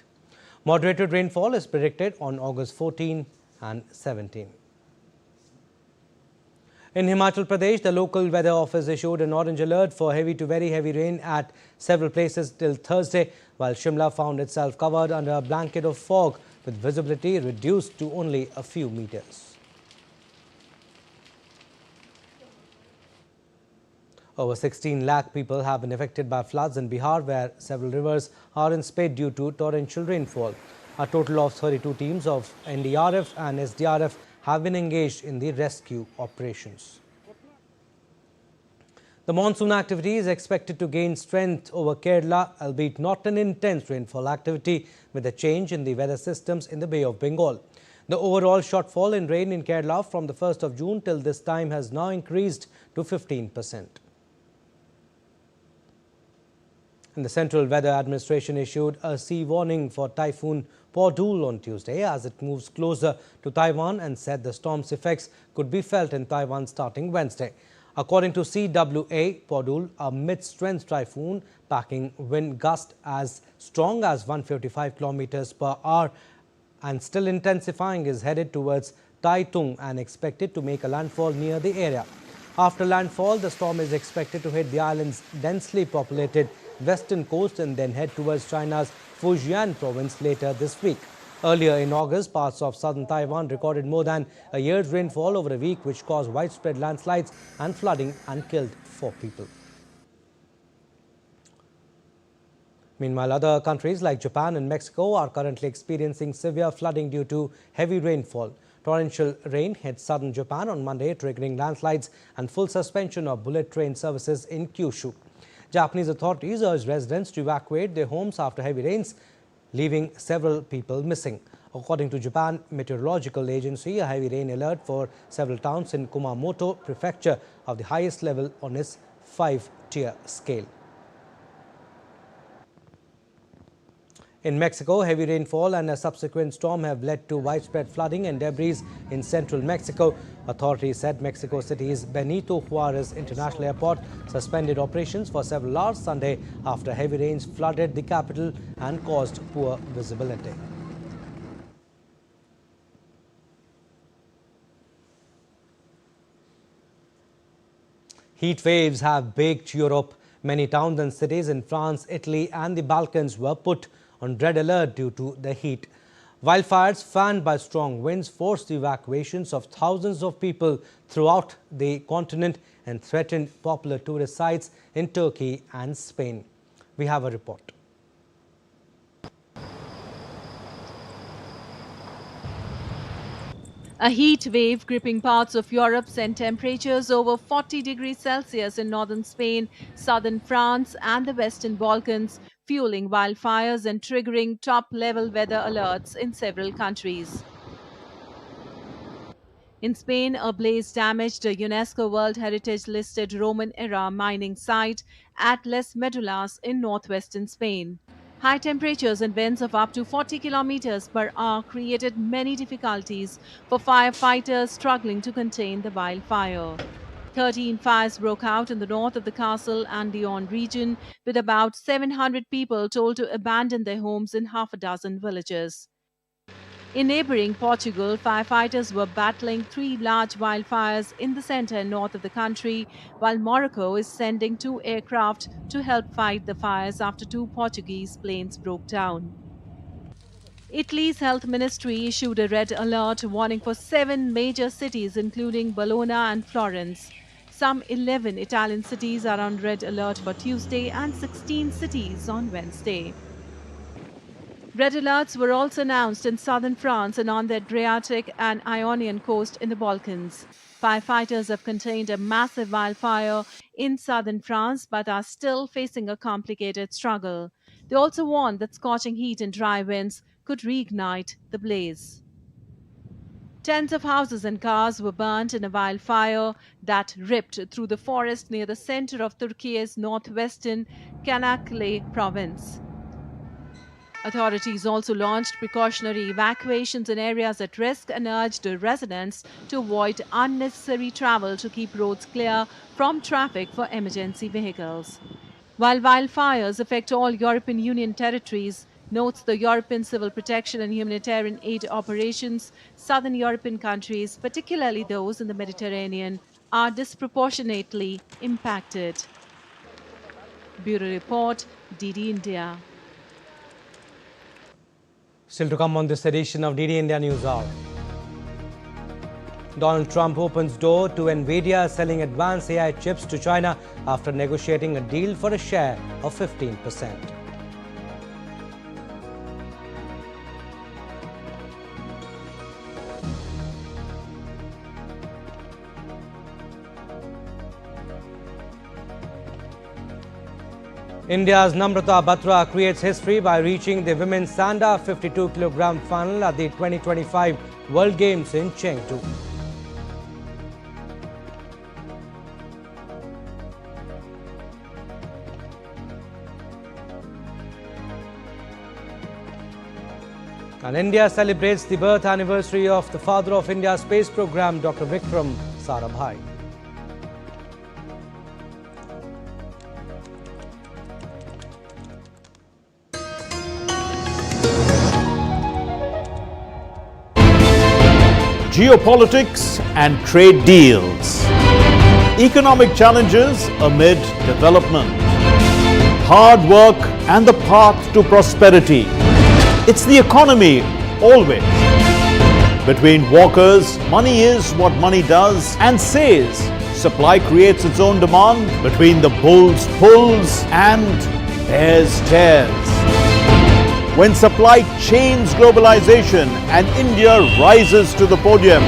Moderated rainfall is predicted on August 14 and 17. In Himachal Pradesh, the local weather office issued an orange alert for heavy to very heavy rain at several places till Thursday, while Shimla found itself covered under a blanket of fog with visibility reduced to only a few meters. Over 16 lakh people have been affected by floods in Bihar, where several rivers are in spate due to torrential rainfall. A total of 32 teams of NDRF and SDRF have been engaged in the rescue operations. The monsoon activity is expected to gain strength over Kerala, albeit not an intense rainfall activity, with a change in the weather systems in the Bay of Bengal. The overall shortfall in rain in Kerala from the 1st of June till this time has now increased to 15%. And the Central Weather Administration issued a sea warning for Typhoon Podul on Tuesday as it moves closer to Taiwan and said the storm's effects could be felt in Taiwan starting Wednesday. According to CWA, Podul, a mid-strength typhoon packing wind gust as strong as 155 kilometers per hour and still intensifying, is headed towards Taitung and expected to make a landfall near the area. After landfall, the storm is expected to hit the island's densely populated western coast and then head towards China's Fujian province later this week. Earlier in August, parts of southern Taiwan recorded more than a year's rainfall over a week, which caused widespread landslides and flooding and killed 4 people. Meanwhile, other countries like Japan and Mexico are currently experiencing severe flooding due to heavy rainfall. Torrential rain hit southern Japan on Monday, triggering landslides and full suspension of bullet train services in Kyushu. Japanese authorities urged residents to evacuate their homes after heavy rains, leaving several people missing. According to Japan Meteorological Agency, a heavy rain alert for several towns in Kumamoto Prefecture of the highest level on its 5-tier scale. In Mexico, heavy rainfall and a subsequent storm have led to widespread flooding and debris in central Mexico. Authorities said Mexico City's Benito Juarez International Airport suspended operations for several hours Sunday after heavy rains flooded the capital and caused poor visibility. Heat waves have baked Europe. Many towns and cities in France, Italy and the Balkans were put on red alert due to the heat. Wildfires fanned by strong winds forced the evacuations of thousands of people throughout the continent and threatened popular tourist sites in Turkey and Spain. We have a report. A heat wave gripping parts of Europe sent temperatures over 40 degrees Celsius in northern Spain, southern France and the Western Balkans, fueling wildfires and triggering top-level weather alerts in several countries. In Spain, a blaze damaged a UNESCO World Heritage-listed Roman-era mining site at Les Medullas in northwestern Spain. High temperatures and winds of up to 40 kilometers per hour created many difficulties for firefighters struggling to contain the wildfire. 13 fires broke out in the north of the Castle and Leon region, with about 700 people told to abandon their homes in half a dozen villages. In neighboring Portugal, firefighters were battling 3 large wildfires in the center and north of the country, while Morocco is sending 2 aircraft to help fight the fires after 2 Portuguese planes broke down. Italy's health ministry issued a red alert warning for 7 major cities, including Bologna and Florence. Some 11 Italian cities are on red alert for Tuesday and 16 cities on Wednesday. Red alerts were also announced in southern France and on the Adriatic and Ionian coast in the Balkans. Firefighters have contained a massive wildfire in southern France but are still facing a complicated struggle. They also warned that scorching heat and dry winds could reignite the blaze. Tens of houses and cars were burnt in a wildfire that ripped through the forest near the center of Turkey's northwestern Çanakkale province. Authorities also launched precautionary evacuations in areas at risk and urged residents to avoid unnecessary travel to keep roads clear from traffic for emergency vehicles. While wildfires affect all European Union territories, notes the European Civil Protection and Humanitarian Aid Operations, southern European countries, particularly those in the Mediterranean, are disproportionately impacted. Bureau Report, DD India. Still to come on this edition of DD India News Hour. Donald Trump opens door to Nvidia selling advanced AI chips to China after negotiating a deal for a share of 15%. India's Namrata Batra creates history by reaching the women's Sanda 52-kilogram final at the 2025 World Games in Chengdu. And India celebrates the birth anniversary of the father of India's space program, Dr. Vikram Sarabhai. Geopolitics and trade deals. Economic challenges amid development. Hard work and the path to prosperity. It's the economy, always. Between walkers, money is what money does and says. Supply creates its own demand. Between the bulls pulls and bears tears. When supply chains globalization and India rises to the podium.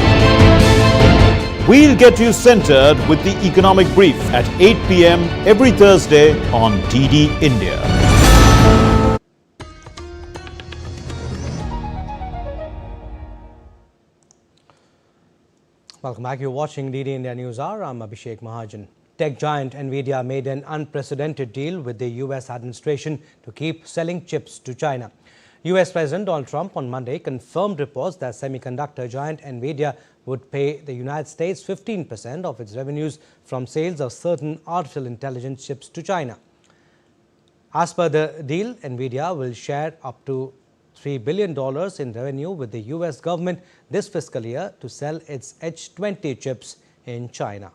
We'll get you centered with the economic brief at 8 p.m. every Thursday on DD India. Welcome back. You're watching DD India News Hour. I'm Abhishek Mahajan. Tech giant Nvidia made an unprecedented deal with the US administration to keep selling chips to China. US President Donald Trump on Monday confirmed reports that semiconductor giant Nvidia would pay the United States 15% of its revenues from sales of certain artificial intelligence chips to China. As per the deal, Nvidia will share up to $3 billion in revenue with the US government this fiscal year to sell its H20 chips in China.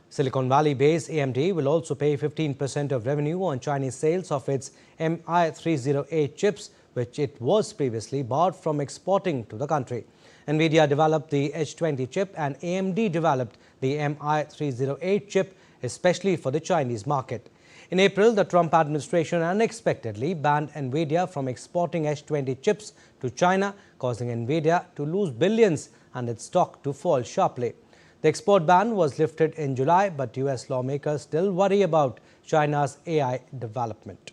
Silicon Valley-based AMD will also pay 15% of revenue on Chinese sales of its MI308 chips, which it was previously barred from exporting to the country. Nvidia developed the H20 chip and AMD developed the MI308 chip, especially for the Chinese market. In April, the Trump administration unexpectedly banned Nvidia from exporting H20 chips to China, causing Nvidia to lose billions and its stock to fall sharply. The export ban was lifted in July, but US lawmakers still worry about China's AI development.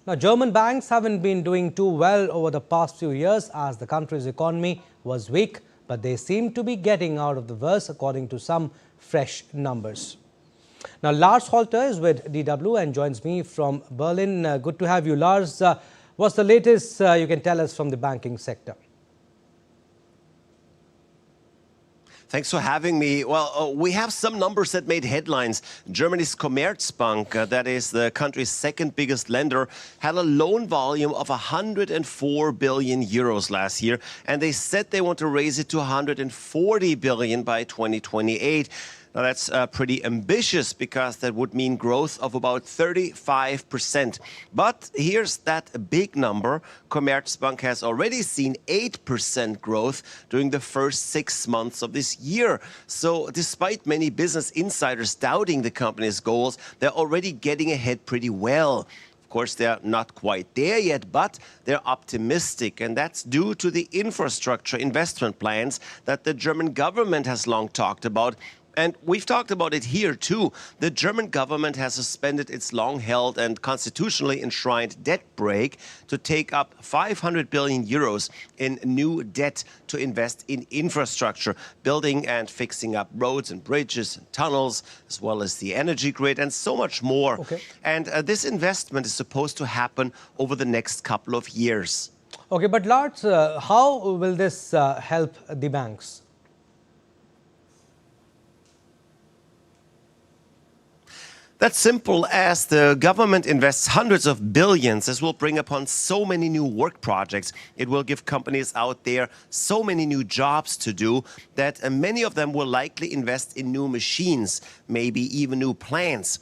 Now, German banks haven't been doing too well over the past few years as the country's economy was weak, but they seem to be getting out of the worst according to some fresh numbers. Now, Lars Holter is with DW and joins me from Berlin. Good to have you, Lars. What's the latest you can tell us from the banking sector? Thanks for having me. Well, we have some numbers that made headlines. Germany's Commerzbank, that is the country's second biggest lender, had a loan volume of 104 billion euros last year, and they said they want to raise it to 140 billion by 2028. Now, that's pretty ambitious because that would mean growth of about 35%. But here's that big number. Commerzbank has already seen 8% growth during the first 6 months of this year. So despite many business insiders doubting the company's goals, they're already getting ahead pretty well. Of course, they're not quite there yet, but they're optimistic, and that's due to the infrastructure investment plans that the German government has long talked about. And we've talked about it here, too. The German government has suspended its long-held and constitutionally enshrined debt brake to take up 500 billion euros in new debt to invest in infrastructure, building and fixing up roads and bridges and tunnels, as well as the energy grid and so much more. Okay. And this investment is supposed to happen over the next couple of years. Okay, but Lars, how will this help the banks? That's simple. As the government invests hundreds of billions, this will bring upon so many new work projects. It will give companies out there so many new jobs to do that many of them will likely invest in new machines, maybe even new plants.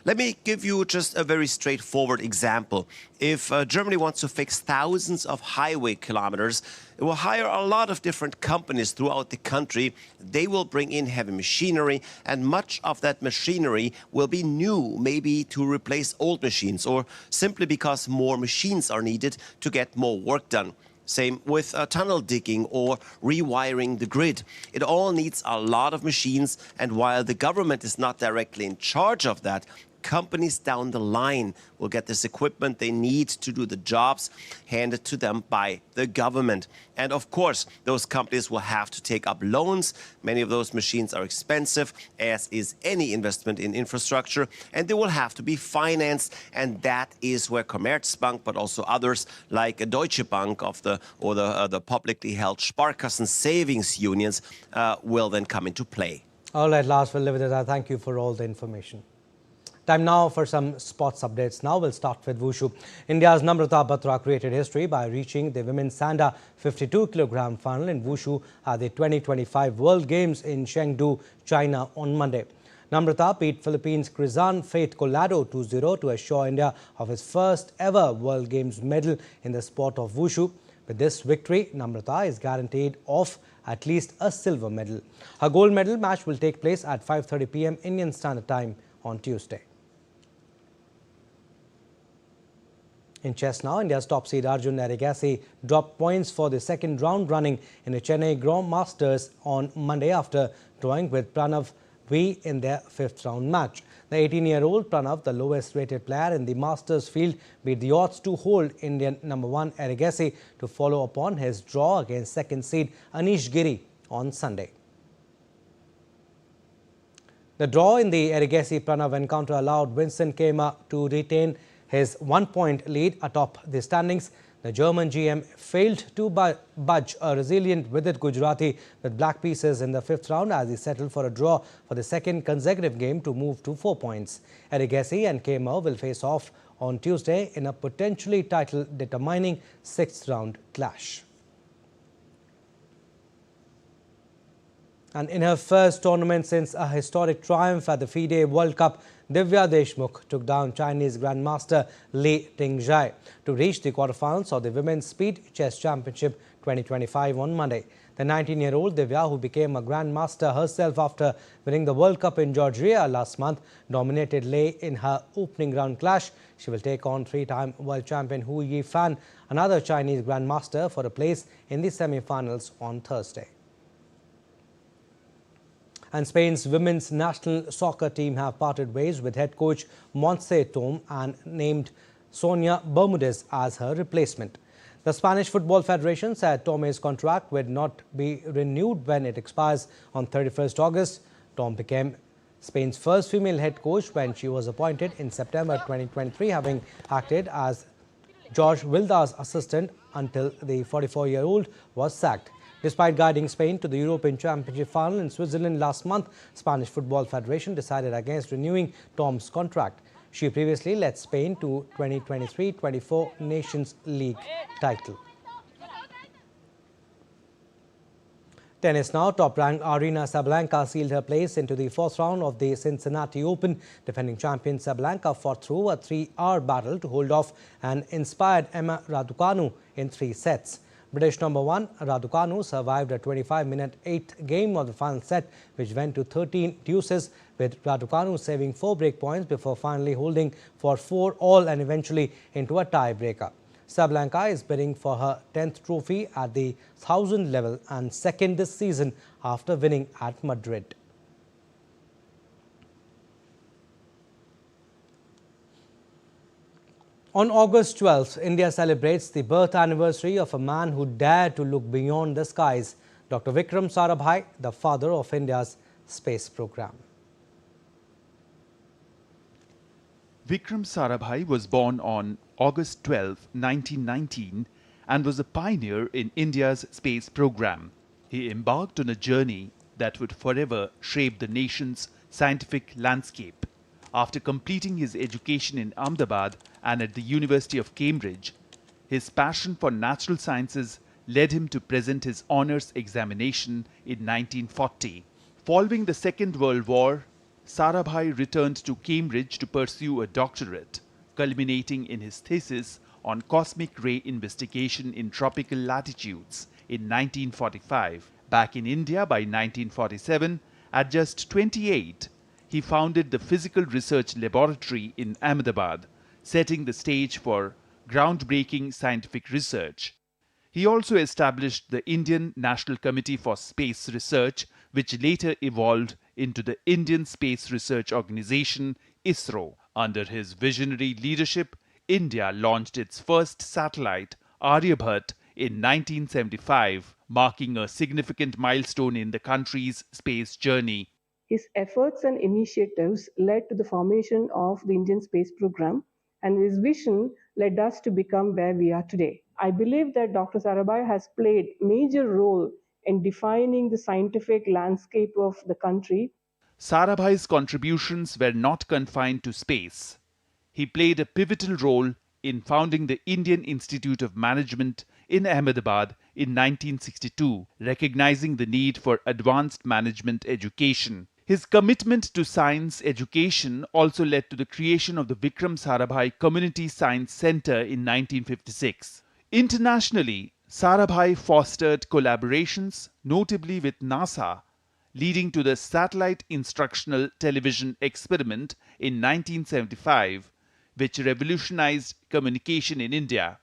Let me give you just a very straightforward example. If Germany wants to fix thousands of highway kilometers, it will hire a lot of different companies throughout the country. They will bring in heavy machinery, and much of that machinery will be new, maybe to replace old machines or simply because more machines are needed to get more work done. Same with tunnel digging or rewiring the grid. It all needs a lot of machines, and while the government is not directly in charge of that, companies down the line will get this equipment they need to do the jobs handed to them by the government. And of course, those companies will have to take up loans. Many of those machines are expensive, as is any investment in infrastructure, and they will have to be financed. And that is where Commerzbank, but also others like Deutsche Bank or the publicly held Sparkassen savings unions will then come into play. All right, Lars, we'll leave it at that. Thank you for all the information. Time now for some sports updates. Now we'll start with Wushu. India's Namrata Batra created history by reaching the women's Sanda 52-kilogram final in Wushu at the 2025 World Games in Chengdu, China on Monday. Namrata beat Philippines' Krizan Faith Colado 2-0 to assure India of its first ever World Games medal in the sport of Wushu. With this victory, Namrata is guaranteed of at least a silver medal. Her gold medal match will take place at 5:30 p.m. Indian Standard Time on Tuesday. In chess now, India's top seed Arjun Erigaisi dropped points for the second round running in the Chennai Grand Masters on Monday after drawing with Pranav V in their fifth round match. The 18-year-old Pranav, the lowest rated player in the Masters field, beat the odds to hold Indian number 1 Erigaisi to follow upon his draw against second seed Anish Giri on Sunday. The draw in the Erigaisi-Pranav encounter allowed Vincent Kema to retain his 1-point lead atop the standings. The German GM failed to budge a resilient Vidit Gujarati with black pieces in the fifth round as he settled for a draw for the second consecutive game to move to 4 points. Erigaisi and Kema will face off on Tuesday in a potentially title-determining sixth-round clash. And in her first tournament since a historic triumph at the FIDE World Cup, Divya Deshmukh took down Chinese Grandmaster Li Tingzhai to reach the quarterfinals of the Women's Speed Chess Championship 2025 on Monday. The 19-year-old Divya, who became a Grandmaster herself after winning the World Cup in Georgia last month, dominated Li in her opening round clash. She will take on three-time world champion Hu Yifan, another Chinese Grandmaster, for a place in the semi-finals on Thursday. And Spain's women's national soccer team have parted ways with head coach Montse Tom and named Sonia Bermudez as her replacement. The Spanish Football Federation said Tom's contract would not be renewed when it expires on 31st August. Tom became Spain's first female head coach when she was appointed in September 2023, having acted as George Vilda's assistant until the 44-year-old was sacked. Despite guiding Spain to the European Championship final in Switzerland last month, Spanish Football Federation decided against renewing Tom's contract. She previously led Spain to 2023-24 Nations League title. Tennis now. Top-ranked Aryna Sabalenka sealed her place into the fourth round of the Cincinnati Open. Defending champion Sabalenka fought through a 3-hour battle to hold off an inspired Emma Raducanu in 3 sets. British number 1 Raducanu survived a 25-minute 8th game of the final set, which went to 13 deuces, with Raducanu saving 4 break points before finally holding for 4-all and eventually into a tiebreaker. Sabalenka is bidding for her 10th trophy at the 1000 level and second this season after winning at Madrid. On August 12th, India celebrates the birth anniversary of a man who dared to look beyond the skies, Dr. Vikram Sarabhai, the father of India's space program. Vikram Sarabhai was born on August 12, 1919 and was a pioneer in India's space program. He embarked on a journey that would forever shape the nation's scientific landscape. After completing his education in Ahmedabad and at the University of Cambridge, his passion for natural sciences led him to present his honours examination in 1940. Following the Second World War, Sarabhai returned to Cambridge to pursue a doctorate, culminating in his thesis on cosmic ray investigation in tropical latitudes in 1945. Back in India by 1947, at just 28, he founded the Physical Research Laboratory in Ahmedabad, setting the stage for groundbreaking scientific research. He also established the Indian National Committee for Space Research, which later evolved into the Indian Space Research Organisation, ISRO. Under his visionary leadership, India launched its first satellite, Aryabhat, in 1975, marking a significant milestone in the country's space journey. His efforts and initiatives led to the formation of the Indian space program, and his vision led us to become where we are today. I believe that Dr. Sarabhai has played a major role in defining the scientific landscape of the country. Sarabhai's contributions were not confined to space. He played a pivotal role in founding the Indian Institute of Management in Ahmedabad in 1962, recognizing the need for advanced management education. His commitment to science education also led to the creation of the Vikram Sarabhai Community Science Center in 1956. Internationally, Sarabhai fostered collaborations, notably with NASA, leading to the Satellite Instructional Television Experiment in 1975, which revolutionized communication in India.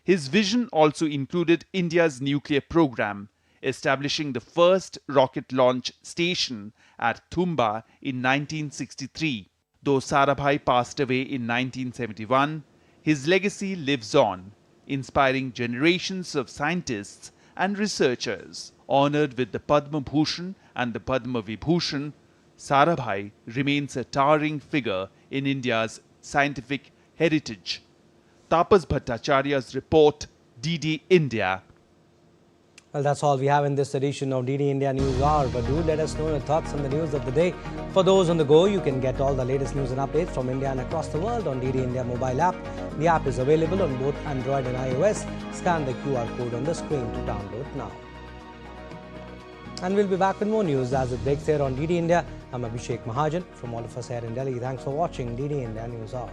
His vision also included India's nuclear program, establishing the first rocket launch station at Thumba in 1963. Though Sarabhai passed away in 1971, his legacy lives on, inspiring generations of scientists and researchers. Honored with the Padma Bhushan and the Padma Vibhushan, Sarabhai remains a towering figure in India's scientific heritage. Tapas Bhattacharya's report, DD India. Well, that's all we have in this edition of DD India News Hour. But do let us know your thoughts on the news of the day. For those on the go, you can get all the latest news and updates from India and across the world on DD India mobile app. The app is available on both Android and iOS. Scan the QR code on the screen to download now. And we'll be back with more news as it breaks here on DD India. I'm Abhishek Mahajan. From all of us here in Delhi, thanks for watching DD India News Hour.